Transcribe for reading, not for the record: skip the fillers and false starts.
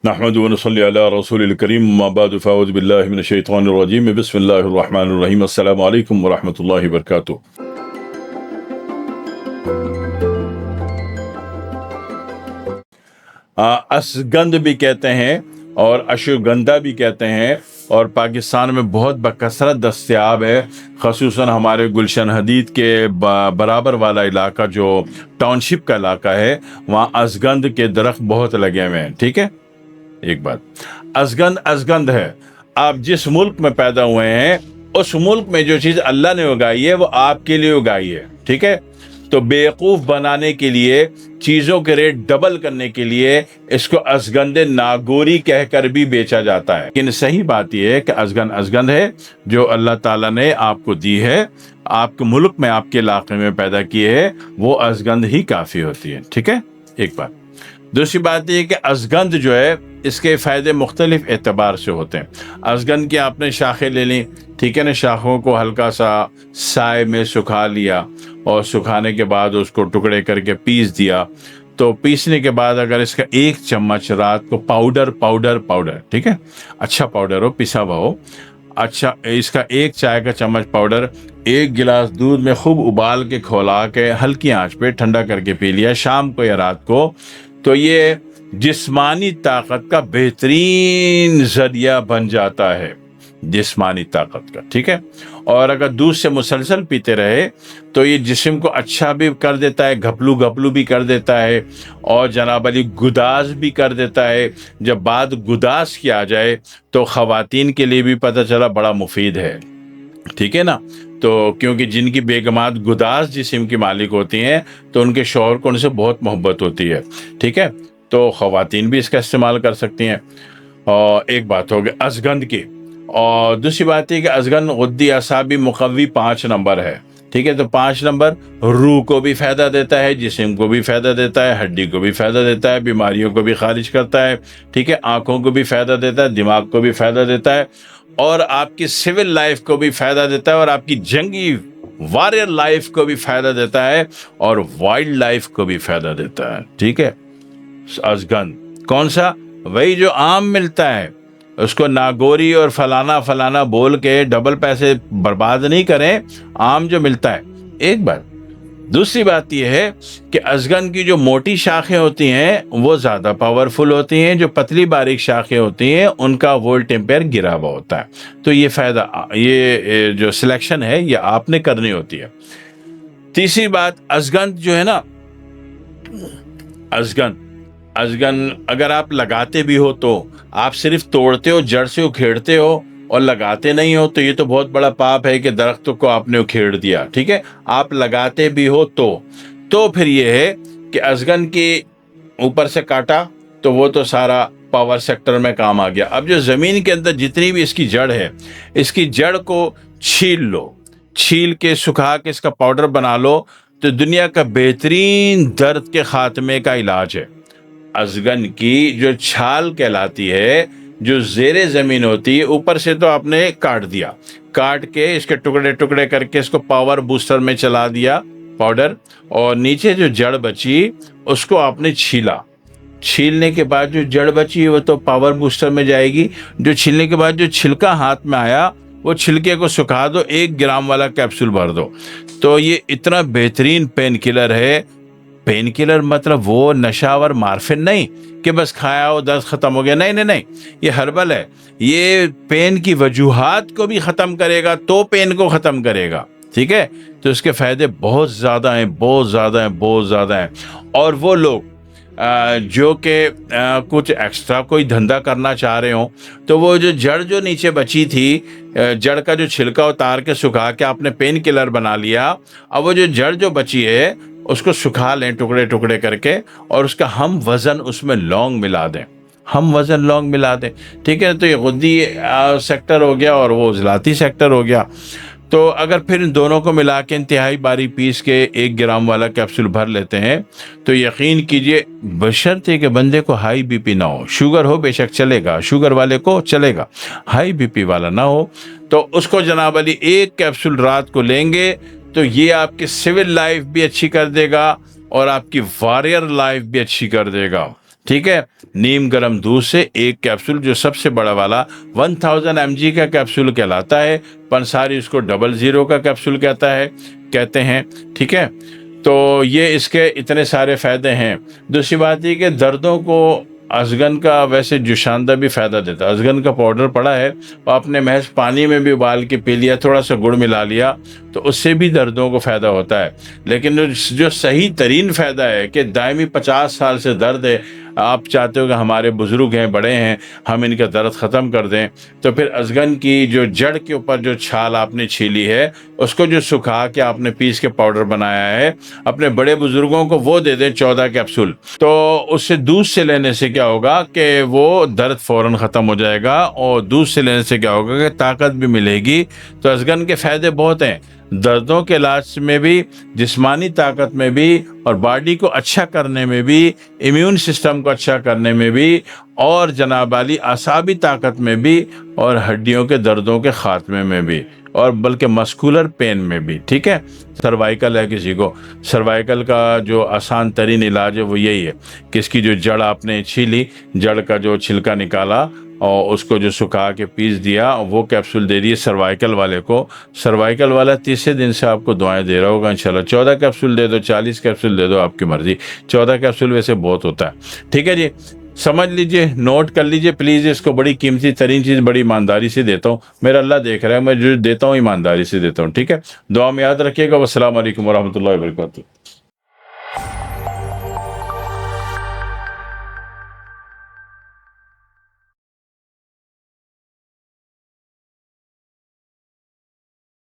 نحمد ونصلي على رسول الكريم ما بعد فاعوذ بالله من الشيطان الرجيم بسم الله الرحمن الرحیم السلام علیکم ورحمۃ اللہ وبرکاتہ۔ اسگند بھی کہتے ہیں اور اشوگندھا بھی کہتے ہیں، اور پاکستان میں بہت بکثرت دستیاب ہے، خصوصاً ہمارے گلشن حدید کے برابر والا علاقہ جو ٹاؤن شپ کا علاقہ ہے، وہاں اسگند کے درخت بہت لگے ہوئے ہیں۔ ٹھیک ہے، ایک بات، اسگند ہے، آپ جس ملک میں پیدا ہوئے ہیں اس ملک میں جو چیز اللہ نے اگائی ہے وہ آپ کے لیے اگائی ہے۔ ٹھیک ہے، تو بیوقوف بنانے کے لیے، چیزوں کے ریٹ ڈبل کرنے کے لیے اس کو اسگند ناگوری کہہ کر بھی بیچا جاتا ہے، لیکن صحیح بات یہ ہے کہ اسگند ہے جو اللہ تعالیٰ نے آپ کو دی ہے، آپ کے ملک میں، آپ کے علاقے میں پیدا کی ہے، وہ اسگند ہی کافی ہوتی ہے۔ ٹھیک ہے، ایک بات۔ دوسری بات یہ کہ اسگند جو ہے اس کے فائدے مختلف اعتبار سے ہوتے ہیں۔ اسگند کی آپ نے شاخیں لے لیں، ٹھیک ہے نا، شاخوں کو ہلکا سا سائے میں سکھا لیا، اور سکھانے کے بعد اس کو ٹکڑے کر کے پیس دیا، تو پیسنے کے بعد اگر اس کا 1 چمچ رات کو پاؤڈر، ٹھیک ہے، اچھا پاؤڈر ہو، پسا ہوا ہو، اچھا، اس کا 1 چائے کا چمچ پاؤڈر 1 گلاس دودھ میں خوب ابال کے کھولا کے ہلکی آنچ پہ ٹھنڈا کر کے پی لیا شام کو یا رات کو، تو یہ جسمانی طاقت کا بہترین ذریعہ بن جاتا ہے، جسمانی طاقت کا۔ ٹھیک ہے، اور اگر دودھ سے مسلسل پیتے رہے تو یہ جسم کو اچھا بھی کر دیتا ہے، گھپلو بھی کر دیتا ہے، اور جناب علی گداز بھی کر دیتا ہے۔ جب بات گداز کی آ جائے تو خواتین کے لیے بھی پتہ چلا بڑا مفید ہے، ٹھیک ہے نا، تو کیونکہ جن کی بیگمات گداز جسم کی مالک ہوتی ہیں تو ان کے شوہر کو ان سے بہت محبت ہوتی ہے، ٹھیک ہے، تو خواتین بھی اس کا استعمال کر سکتی ہیں۔ اور ایک بات ہوگی اسگند کی، اور دوسری بات یہ کہ اسگند غدی اعصابی مقوی 5 نمبر ہے، ٹھیک ہے، تو 5 نمبر روح کو بھی فائدہ دیتا ہے، جسم کو بھی فائدہ دیتا ہے، ہڈی کو بھی فائدہ دیتا ہے، بیماریوں کو بھی خارج کرتا ہے، ٹھیک ہے، آنکھوں کو بھی فائدہ دیتا ہے، دماغ کو بھی فائدہ دیتا ہے، اور آپ کی سول لائف کو بھی فائدہ دیتا ہے، اور آپ کی جنگی واریر لائف کو بھی فائدہ دیتا ہے، اور وائلڈ لائف کو بھی فائدہ دیتا ہے۔ ٹھیک ہے، اسگند کون سا؟ وہی جو عام ملتا ہے، اس کو ناگوری اور فلانا بول کے ڈبل پیسے برباد نہیں کریں، عام جو ملتا ہے، ایک بات۔ دوسری بات یہ ہے کہ اسگند کی جو موٹی شاخیں ہوتی ہیں وہ زیادہ پاورفل ہوتی ہیں، جو پتلی باریک شاخیں ہوتی ہیں ان کا وولٹ ایمپیئر گرا ہوا ہوتا ہے، تو یہ فائدہ، یہ جو سلیکشن ہے یہ آپ نے کرنی ہوتی ہے۔ تیسری بات، اسگند جو ہے نا، اسگند اگر آپ لگاتے بھی ہو تو آپ صرف توڑتے ہو، جڑ سے اکھیڑتے ہو اور لگاتے نہیں ہو، تو یہ تو بہت بڑا پاپ ہے کہ درختوں کو آپ نے اکھیڑ دیا، ٹھیک ہے، آپ لگاتے بھی ہو تو پھر یہ ہے کہ اسگند کے اوپر سے کاٹا تو وہ تو سارا پاور سیکٹر میں کام آ گیا۔ اب جو زمین کے اندر جتنی بھی اس کی جڑ ہے، اس کی جڑ کو چھیل لو، چھیل کے سکھا کے اس کا پاؤڈر بنا لو، تو دنیا کا بہترین درد کے خاتمے کا علاج ہے۔ اسگند کی جو چھال کہلاتی ہے، جو زیر زمین ہوتی ہے، اوپر سے تو آپ نے کاٹ دیا، کاٹ کے اس کے ٹکڑے کر کے اس کو پاور بوسٹر میں چلا دیا پاؤڈر، اور نیچے جو جڑ بچی اس کو آپ نے چھیلا، چھیلنے کے بعد جو جڑ بچی وہ تو پاور بوسٹر میں جائے گی، جو چھیلنے کے بعد جو چھلکا ہاتھ میں آیا وہ چھلکے کو سکھا دو، 1 گرام والا کیپسول بھر دو، تو یہ اتنا بہترین پین کلر ہے۔ پین کلر مطلب وہ نشاور مارفن نہیں کہ بس کھایا ہو درد ختم ہو گیا، نہیں، یہ ہربل ہے، یہ پین کی وجوہات کو بھی ختم کرے گا تو پین کو ختم کرے گا، ٹھیک ہے، تو اس کے فائدے بہت زیادہ ہیں۔ اور وہ لوگ جو کہ کچھ ایکسٹرا کوئی دھندا کرنا چاہ رہے ہوں، تو وہ جو جڑ جو نیچے بچی تھی، جڑ کا جو چھلکا اتار کے سکھا کے آپ نے پین کلر بنا لیا، اب وہ جو جڑ جو بچی ہے اس کو سکھا لیں ٹکڑے کر کے، اور اس کا ہم وزن اس میں لونگ ملا دیں، ٹھیک ہے، تو یہ غدی سیکٹر ہو گیا اور وہ عضلاتی سیکٹر ہو گیا۔ تو اگر پھر ان دونوں کو ملا کے انتہائی باریک پیس کے 1 گرام والا کیپسول بھر لیتے ہیں، تو یقین کیجئے بشرطے کہ بندے کو ہائی بی پی نہ ہو، شوگر ہو بے شک چلے گا، شوگر والے کو چلے گا، ہائی بی پی والا نہ ہو، تو اس کو جناب علی 1 کیپسول رات کو لیں گے تو یہ آپ کی سول لائف بھی اچھی کر دے گا اور آپ کی واریر لائف بھی اچھی کر دے گا۔ ٹھیک ہے، نیم گرم دودھ سے ایک کیپسول، جو سب سے بڑا والا 1000 mg کا کیپسول کہلاتا ہے، پنساری اس کو 00 کا کیپسول کہتے ہیں، ٹھیک ہے۔ تو یہ اس کے اتنے سارے فائدے ہیں۔ دوسری بات یہ کہ دردوں کو ازگن کا ویسے جوشاندہ بھی فائدہ دیتا ہے۔ ازگن کا پاؤڈر پڑا ہے، آپ نے محض پانی میں بھی ابال کے پی لیا، تھوڑا سا گڑ ملا لیا، تو اس سے بھی دردوں کو فائدہ ہوتا ہے۔ لیکن جو صحیح ترین فائدہ ہے کہ دائمی 50 سال سے درد ہے، آپ چاہتے ہو کہ ہمارے بزرگ ہیں، بڑے ہیں، ہم ان کا درد ختم کر دیں، تو پھر ازگن کی جو جڑ کے اوپر جو چھال آپ نے چھیلی ہے، اس کو جو سکھا کے آپ نے پیس کے پاؤڈر بنایا ہے، اپنے بڑے بزرگوں کو وہ دے دیں 14 کیپسول، تو اس سے دودھ سے لینے سے کیا ہوگا کہ وہ درد فوراً ختم ہو جائے گا، اور دودھ سے لینے سے کیا ہوگا کہ طاقت بھی ملے گی۔ تو ازگن کے فائدے بہت ہیں، دردوں کے علاج میں بھی، جسمانی طاقت میں بھی، اور باڈی کو اچھا کرنے میں بھی، امیون سسٹم کو اچھا کرنے میں بھی، اور جناب علی اعصابی طاقت میں بھی، اور ہڈیوں کے دردوں کے خاتمے میں بھی، اور بلکہ مسکولر پین میں بھی، ٹھیک ہے۔ سروائیکل ہے کسی کو، سروائیکل کا جو آسان ترین علاج ہے وہ یہی ہے کہ اس کی جو جڑ آپ نے چھیلی، جڑ کا جو چھلکا نکالا اور اس کو جو سکھا کے پیس دیا، وہ کیپسول دے دیے سروائیکل والے کو۔ سروائیکل والا تیسرے دن سے آپ کو دعائیں دے رہا ہوگا انشاءاللہ۔ 14 کیپسول دے دو، 40 کیپسول دے دو، آپ کی مرضی۔ 14 کیپسول ویسے بہت ہوتا ہے، ٹھیک ہے جی۔ سمجھ لیجئے، نوٹ کر لیجئے پلیز، اس کو بڑی قیمتی ترین چیز بڑی ایمانداری سے دیتا ہوں، میرا اللہ دیکھ رہا ہے، میں جو دیتا ہوں ایمانداری سے دیتا ہوں، ٹھیک ہے۔ دعا میں یاد رکھیے گا۔ والسلام علیکم ورحمۃ اللہ وبرکاتہ۔